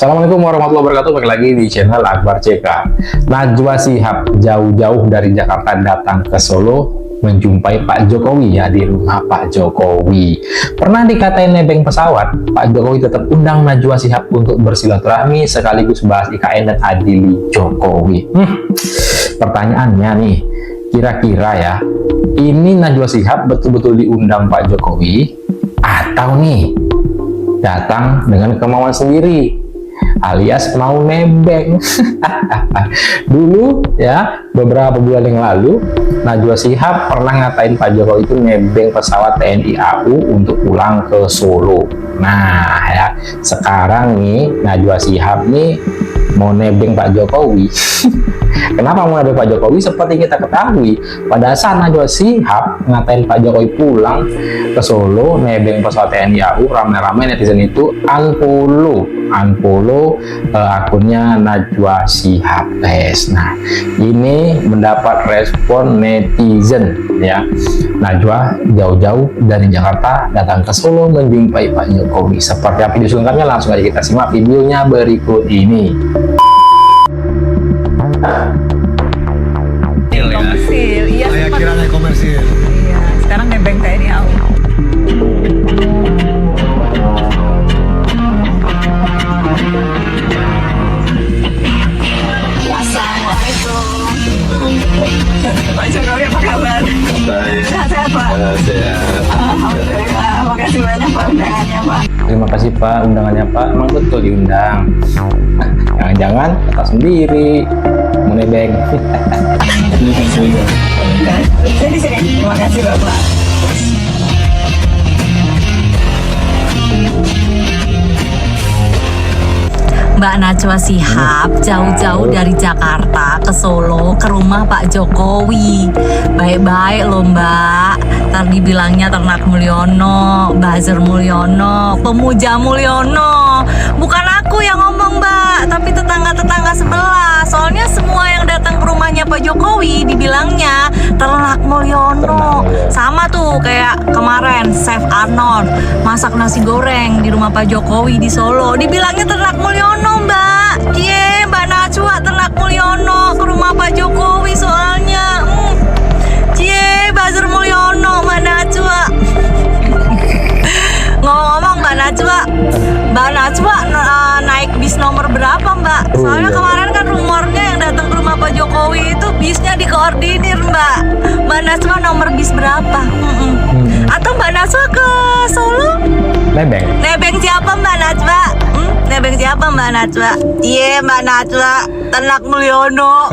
Assalamualaikum warahmatullahi wabarakatuh. Balik lagi di channel Akbar CK. Najwa Shihab jauh-jauh dari Jakarta datang ke Solo menjumpai Pak Jokowi ya di rumah Pak Jokowi. Pernah dikatain nebeng pesawat, Pak Jokowi tetap undang Najwa Shihab untuk bersilaturahmi sekaligus bahas IKN dan adili Jokowi. Pertanyaannya nih, kira-kira ya, ini Najwa Shihab betul-betul diundang Pak Jokowi atau nih datang dengan kemauan sendiri alias mau nebeng? Dulu ya, beberapa bulan yang lalu Najwa Shihab pernah ngatain Pak Jokowi itu nebeng pesawat TNI AU untuk pulang ke Solo. Nah ya, sekarang nih Najwa Shihab nih mau nebeng Pak Jokowi. Kenapa mau nebeng Pak Jokowi? Seperti kita ketahui, pada saat Najwa Shihab ngatain Pak Jokowi pulang ke Solo nebeng pesawat TNI AU, ramai-ramai netizen itu unfollow akunnya Najwa Shihab. Nah, ini mendapat respon netizen ya. Najwa jauh-jauh dari Jakarta datang ke Solo menjumpai Pak Jokowi. Seperti apa disulungkannya, langsung aja kita simak videonya berikut ini. Komersil, iya saya sempat. kira naik komersil. Iya, sekarang nebeng TNI AU. Assalamualaikum. Pak Jokowi apa kabar? Sehat Pak? Sehat. Alhamdulillah, makasih banyak Pak undangannya Pak. Terima kasih Pak undangannya Pak, emang betul diundang. Jangan-jangan kata sendiri mau nebeng. Saya di sini. Terima kasih Bapak. Mbak Najwa Shihab jauh-jauh dari Jakarta ke Solo ke rumah Pak Jokowi. Baik-baik loh Mbak. Ntar dibilangnya Ternak Mulyono, Buzzer Mulyono, Pemuja Mulyono. Bukan aku yang ngomong Mbak, tapi tetangga-tetangga sebelah. Soalnya semua yang datang ke rumahnya Pak Jokowi dibilangnya Ternak Mulyono. Sama tuh kayak kemarin Chef Arnold masak nasi goreng di rumah Pak Jokowi di Solo, dibilangnya Ternak Mulyono Mbak. Cie, Mbak Najwa Ternak Mulyono ke rumah Pak Jokowi soalnya. Cie, Buzzer Mulyono Mbak Najwa. Ngomong-ngomong Mbak Najwa naik bis nomor berapa Mbak? Soalnya kemarin kan rumornya yang datang ke rumah Pak Jokowi itu bisnya dikoordinir Mbak. Mbak Najwa nomor bis berapa? Atau Mbak Najwa ke Solo? Nebeng siapa Mbak Najwa? Nebeng siapa Mbak Najwa? Iya Mbak Najwa Ternak Mulyono.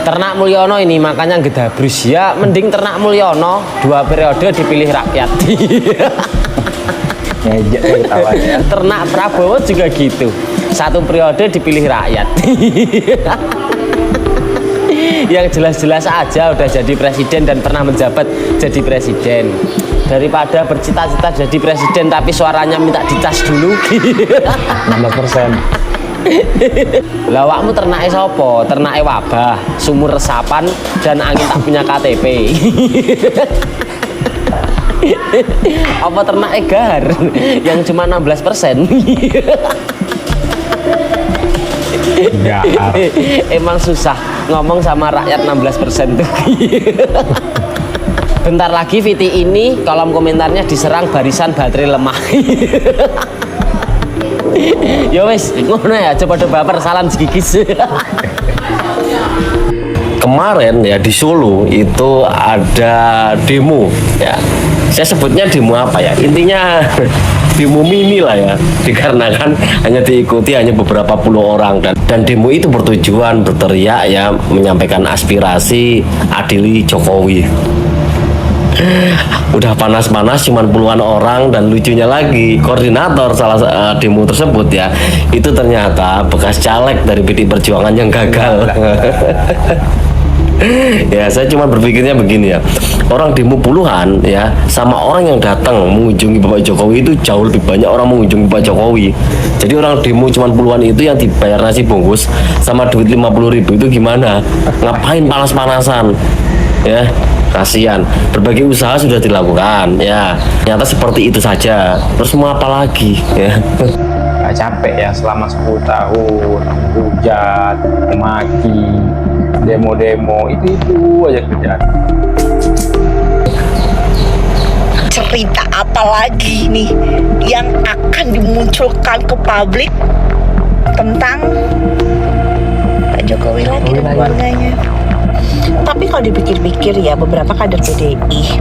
Ternak Mulyono ini makanya gedabrus ya, mending Ternak Mulyono 2 periode dipilih rakyat. Ternak Prabowo juga gitu, 1 periode dipilih rakyat. Yang jelas-jelas aja udah jadi presiden dan pernah menjabat jadi presiden, daripada bercita-cita jadi presiden tapi suaranya minta dicas dulu. 16%. Lah awakmu ternake sapa? Ternake wabah, sumur resapan dan angin tak punya KTP. Apa ternak egar yang cuma 16%? Emang susah ngomong sama rakyat 16% tuh. Bentar lagi Viti ini kolom komentarnya diserang barisan baterai lemah. Yo wes, ngono ya, coba baper, salam segigis. Kemarin ya di Solo itu ada demo ya, saya sebutnya demo apa ya, intinya demo mini lah ya, dikarenakan hanya diikuti hanya beberapa puluh orang, dan demo itu bertujuan berteriak ya, menyampaikan aspirasi adili Jokowi. Udah panas-panas cuman puluhan orang, dan lucunya lagi koordinator salah demo tersebut ya, itu ternyata bekas caleg dari PD Perjuangan yang gagal. Ya saya cuma berpikirnya begini ya, orang demo puluhan ya sama orang yang datang mengunjungi Bapak Jokowi itu jauh lebih banyak orang mengunjungi Pak Jokowi. Jadi orang demo cuma puluhan itu yang dibayar nasi bungkus sama duit 50.000 itu gimana? Ngapain panas-panasan ya? Kasihan, berbagai usaha sudah dilakukan ya, ternyata seperti itu saja, terus mau apa lagi ya. Pak capek ya selama 10 tahun hujat, maki, demo-demo itu aja kerjaan. Cerita apa lagi nih yang akan dimunculkan ke publik tentang Pak Jokowi lagi dan keluarganya? Tapi kalau dipikir-pikir ya, beberapa kader PDI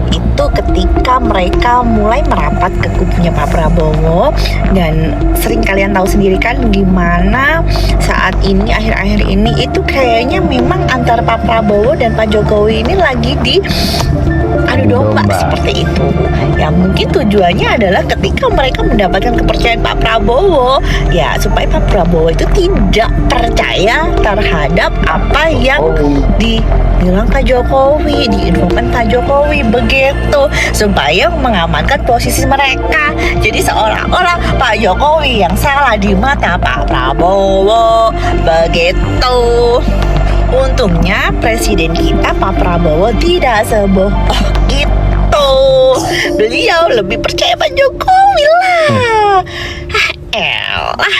itu ketika mereka mulai merapat ke kubunya Pak Prabowo, dan sering kalian tahu sendiri kan gimana saat ini akhir-akhir ini itu kayaknya memang antara Pak Prabowo dan Pak Jokowi ini lagi di adu domba seperti itu. Ya mungkin tujuannya adalah ketika mereka mendapatkan kepercayaan Pak Prabowo, ya supaya Pak Prabowo itu tidak percaya terhadap apa yang dibilang Pak Jokowi, diinfokan Pak Jokowi, begitu, supaya mengamankan posisi mereka. Jadi seolah-olah Pak Jokowi yang salah di mata Pak Prabowo, begitu. Untungnya presiden kita Pak Prabowo tidak sebohong itu. Beliau lebih percaya Pak Jokowi lah. Elah.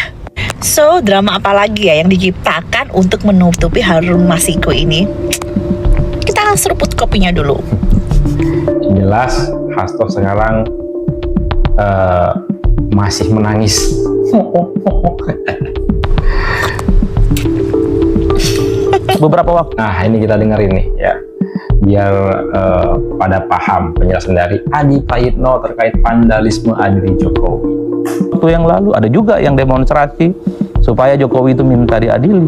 So, drama apa lagi ya yang diciptakan untuk menutupi Harun Masiku ini? Kita seruput kopinya dulu. Jelas Hasto sekarang masih menangis. Beberapa waktu. Nah, ini kita dengerin nih ya, biar pada paham penjelasan dari Adi Prayitno terkait vandalisme Adri Jokowi. Waktu yang lalu ada juga yang demonstrasi supaya Jokowi itu minta diadili.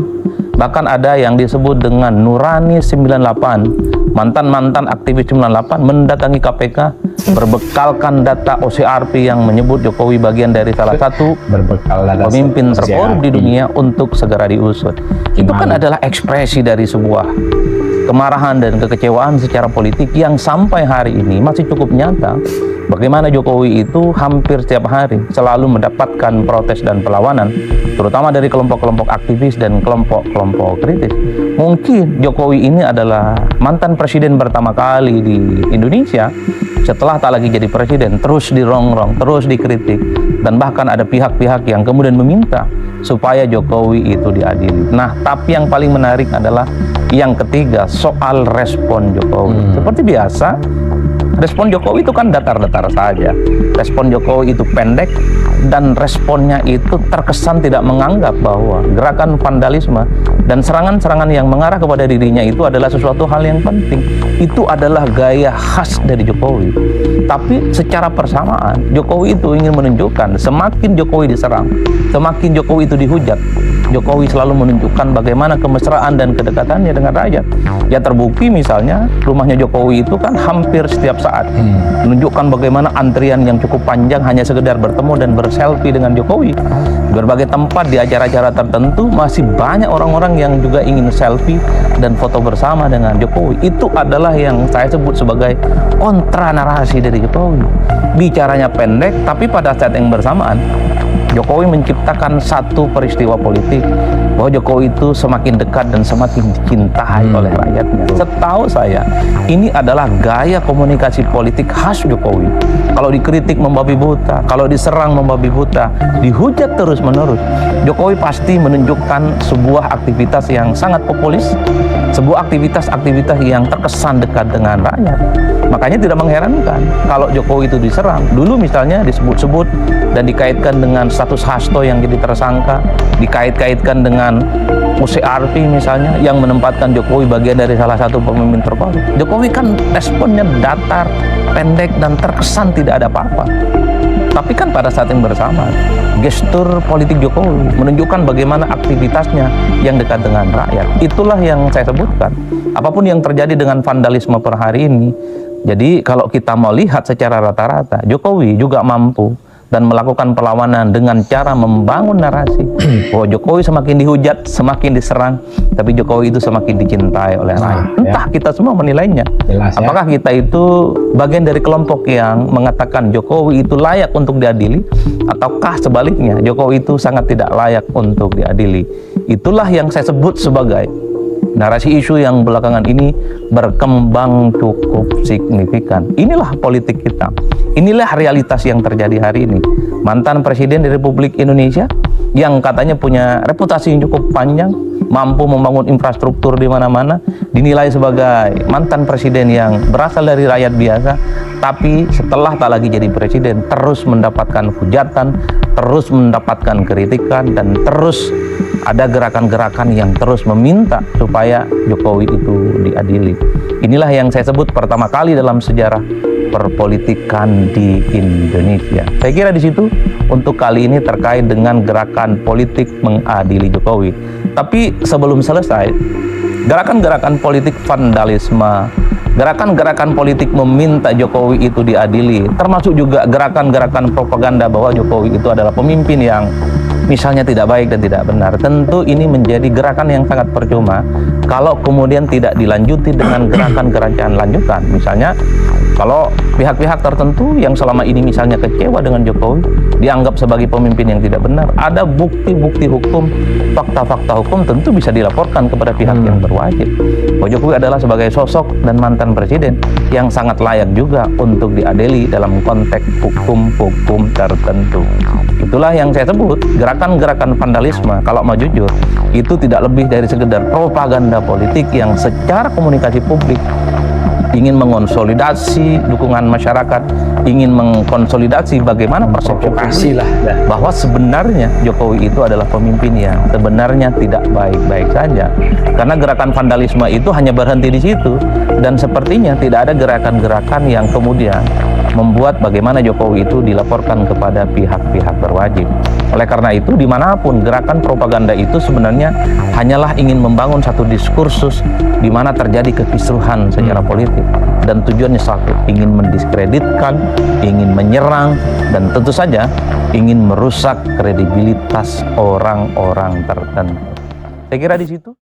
Bahkan ada yang disebut dengan Nurani 98, mantan aktivis 98 mendatangi KPK berbekalkan data OCRP yang menyebut Jokowi bagian dari salah satu pemimpin terkorup di dunia untuk segera diusut. Itu kan adalah ekspresi dari sebuah kemarahan dan kekecewaan secara politik yang sampai hari ini masih cukup nyata. Bagaimana Jokowi itu hampir setiap hari selalu mendapatkan protes dan perlawanan, terutama dari kelompok-kelompok aktivis dan kelompok-kelompok kritis. Mungkin Jokowi ini adalah mantan presiden pertama kali di Indonesia setelah tak lagi jadi presiden, terus dirongrong, terus dikritik, dan bahkan ada pihak-pihak yang kemudian meminta supaya Jokowi itu diadili. Nah, tapi yang paling menarik adalah yang ketiga, soal respon Jokowi. Seperti biasa, respon Jokowi itu kan datar-datar saja. Respon Jokowi itu pendek, dan responnya itu terkesan tidak menganggap bahwa gerakan vandalisme dan serangan-serangan yang mengarah kepada dirinya itu adalah sesuatu hal yang penting. Itu adalah gaya khas dari Jokowi. Tapi secara persamaan, Jokowi itu ingin menunjukkan semakin Jokowi diserang, semakin Jokowi itu dihujat, Jokowi selalu menunjukkan bagaimana kemesraan dan kedekatannya dengan rakyat. Ya terbukti misalnya rumahnya Jokowi itu kan hampir setiap saat menunjukkan bagaimana antrian yang cukup panjang hanya sekedar bertemu dan berselfie dengan Jokowi. Berbagai tempat di acara-acara tertentu masih banyak orang-orang yang juga ingin selfie dan foto bersama dengan Jokowi. Itu adalah yang saya sebut sebagai kontra narasi dari Jokowi. Bicaranya pendek, tapi pada saat yang bersamaan Jokowi menciptakan satu peristiwa politik bahwa Jokowi itu semakin dekat dan semakin dicintai oleh rakyatnya. Setahu saya, ini adalah gaya komunikasi politik khas Jokowi. Kalau dikritik membabi buta, kalau diserang membabi buta, dihujat terus-menerus, Jokowi pasti menunjukkan sebuah aktivitas yang sangat populis, sebuah aktivitas yang terkesan dekat dengan rakyat. Makanya tidak mengherankan kalau Jokowi itu diserang. Dulu misalnya disebut-sebut dan dikaitkan dengan status Hasto yang jadi tersangka, dikait-kaitkan dengan OCRP misalnya yang menempatkan Jokowi bagian dari salah satu pemimpin terkorup. Jokowi kan responnya datar, pendek, dan terkesan tidak ada apa-apa. Tapi kan pada saat yang bersamaan, gestur politik Jokowi menunjukkan bagaimana aktivitasnya yang dekat dengan rakyat. Itulah yang saya sebutkan. Apapun yang terjadi dengan vandalisme per hari ini, jadi kalau kita mau lihat secara rata-rata, Jokowi juga mampu dan melakukan perlawanan dengan cara membangun narasi bahwa Jokowi semakin dihujat, semakin diserang, tapi Jokowi itu semakin dicintai oleh rakyat. Entah kita semua menilainya. Jelas, apakah kita itu bagian dari kelompok yang mengatakan Jokowi itu layak untuk diadili, ataukah sebaliknya Jokowi itu sangat tidak layak untuk diadili. Itulah yang saya sebut sebagai narasi isu yang belakangan ini berkembang cukup signifikan. Inilah politik kita. Inilah realitas yang terjadi hari ini. Mantan Presiden di Republik Indonesia yang katanya punya reputasi yang cukup panjang, mampu membangun infrastruktur di mana-mana, dinilai sebagai mantan presiden yang berasal dari rakyat biasa, tapi setelah tak lagi jadi presiden terus mendapatkan hujatan, terus mendapatkan kritikan, dan terus ada gerakan-gerakan yang terus meminta supaya Jokowi itu diadili. Inilah yang saya sebut pertama kali dalam sejarah perpolitikan di Indonesia. Saya kira di situ untuk kali ini terkait dengan gerakan politik mengadili Jokowi. Tapi sebelum selesai, gerakan-gerakan politik vandalisme, gerakan-gerakan politik meminta Jokowi itu diadili, termasuk juga gerakan-gerakan propaganda bahwa Jokowi itu adalah pemimpin yang misalnya tidak baik dan tidak benar. Tentu ini menjadi gerakan yang sangat percuma kalau kemudian tidak dilanjuti dengan gerakan-gerakan lanjutan. Misalnya kalau pihak-pihak tertentu yang selama ini misalnya kecewa dengan Jokowi, dianggap sebagai pemimpin yang tidak benar, ada bukti-bukti hukum, fakta-fakta hukum, tentu bisa dilaporkan kepada pihak yang berwajib. Bahwa Jokowi adalah sebagai sosok dan mantan presiden yang sangat layak juga untuk diadili dalam konteks hukum-hukum tertentu. Itulah yang saya sebut gerakan-gerakan vandalisme, kalau mau jujur, itu tidak lebih dari sekedar propaganda politik yang secara komunikasi publik ingin mengonsolidasi dukungan masyarakat, ingin mengkonsolidasi bagaimana persepsi lah bahwa sebenarnya Jokowi itu adalah pemimpin yang sebenarnya tidak baik-baik saja. Karena gerakan vandalisme itu hanya berhenti di situ, dan sepertinya tidak ada gerakan-gerakan yang kemudian membuat bagaimana Jokowi itu dilaporkan kepada pihak-pihak berwajib. Oleh karena itu, dimanapun gerakan propaganda itu sebenarnya hanyalah ingin membangun satu diskursus di mana terjadi kekisruhan secara politik, dan tujuannya satu, ingin mendiskreditkan, ingin menyerang, dan tentu saja ingin merusak kredibilitas orang-orang tertentu. Saya kira di situ